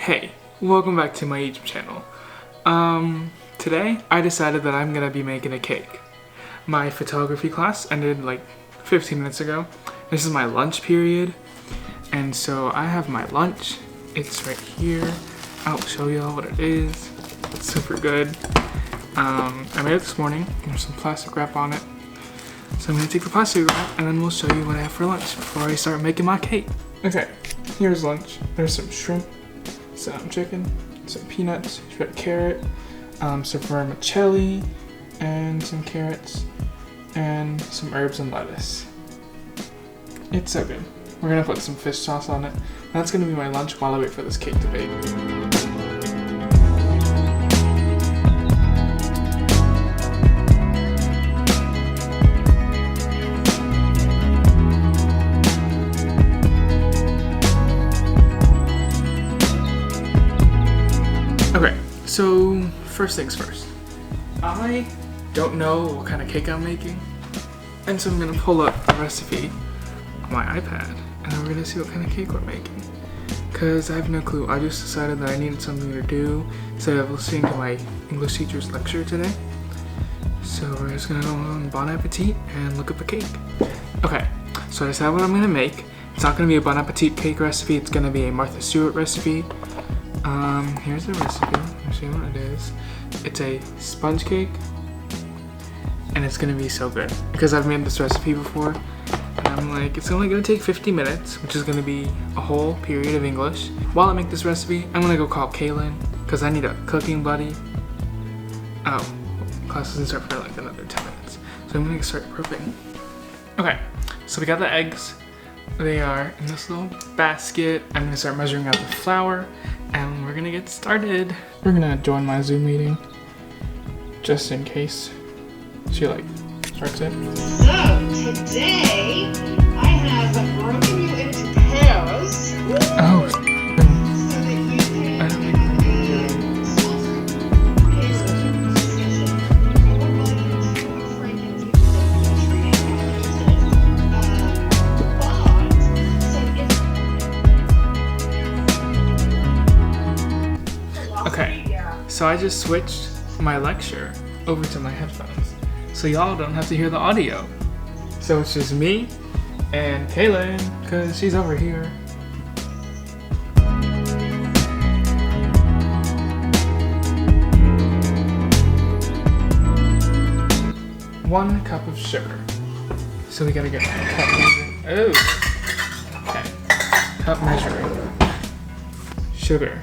Hey, welcome back to my YouTube channel. Today I decided that I'm gonna be making a cake. My photography class ended like 15 minutes ago. This is my lunch period, and so I have my lunch. It's right here. I'll show y'all what it is. It's super good. I made it this morning. There's some plastic wrap on it. So I'm gonna take the plastic wrap and then we'll show you what I have for lunch before I start making my cake. Okay, here's lunch. There's some shrimp, some chicken, some peanuts, shredded carrot, some vermicelli, and some carrots, and some herbs and lettuce. It's so good. We're gonna put some fish sauce on it. That's gonna be my lunch while I wait for this cake to bake. Okay, so first things first. I don't know what kind of cake I'm making, and so I'm gonna pull up a recipe on my iPad, and then we're gonna see what kind of cake we're making. Cause I have no clue. I just decided that I needed something to do instead of listening to my English teacher's lecture today. So we're just gonna go on Bon Appetit and look up a cake. Okay, so I decided what I'm gonna make. It's not gonna be a Bon Appetit cake recipe. It's gonna be a Martha Stewart recipe. Here's the recipe. I'll show you what it is. It's a sponge cake, and it's gonna be so good because I've made this recipe before, and I'm like, it's only gonna take 50 minutes, which is gonna be a whole period of English. While I make this recipe, I'm gonna go call Kaylin because I need a cooking buddy. Oh, class doesn't start for like another 10 minutes, so I'm gonna start prepping. Okay, so we got the eggs. They are in this little basket. I'm gonna start measuring out the flour, and we're gonna get started. We're gonna join my Zoom meeting just in case she like starts it. So today I have broken you into pairs. Oh, So that you can I don't think we're gonna do it. Okay, so I just switched my lecture over to my headphones, so y'all don't have to hear the audio. So it's just me and Kaylin, cause she's over here. One cup of sugar. So we gotta get cup measuring. Oh, okay. Cup measuring. Sugar.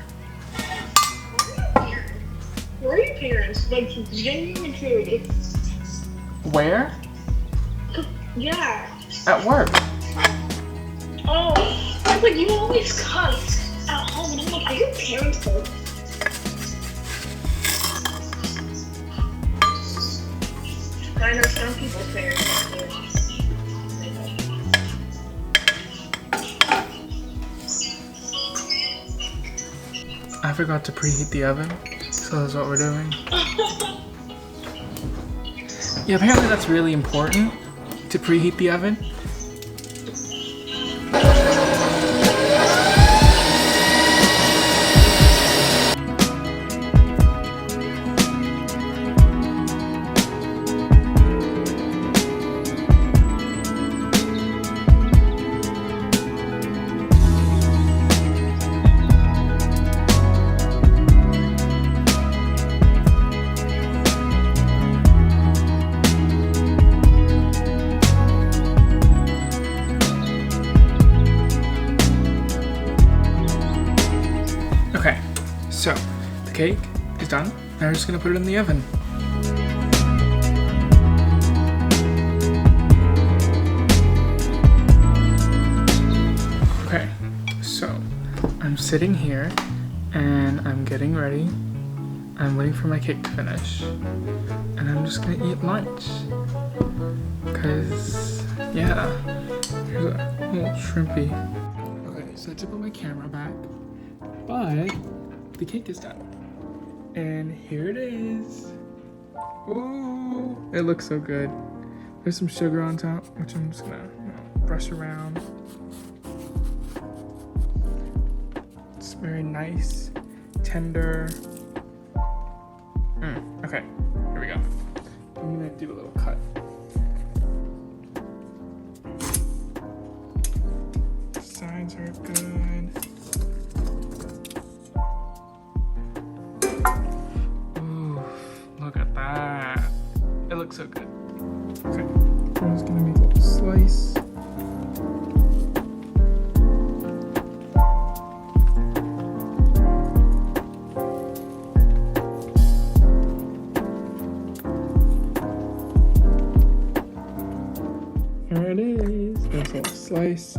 Where are your parents? Like, genuinely curious. Where? Yeah. At work. Oh, I was like, you always cut at home. And I'm like, are your parents home? I know some people's parents don't do I forgot to preheat the oven, so that's what we're doing. Yeah, apparently that's really important, to preheat the oven. Okay, so the cake is done. Now we're just gonna put it in the oven. Okay, so I'm sitting here and I'm getting ready. I'm waiting for my cake to finish, and I'm just gonna eat lunch. Cause yeah, here's a little shrimpy. Okay, so I took my camera back. But the cake is done. And here it is. Ooh, it looks so good. There's some sugar on top, which I'm just gonna brush around. It's very nice, tender. Okay, here we go. I'm gonna do a little cut. Sides are good. Ooh, look at that. It looks so good. Okay, I'm just gonna make a little slice. Here it is. Nice little slice.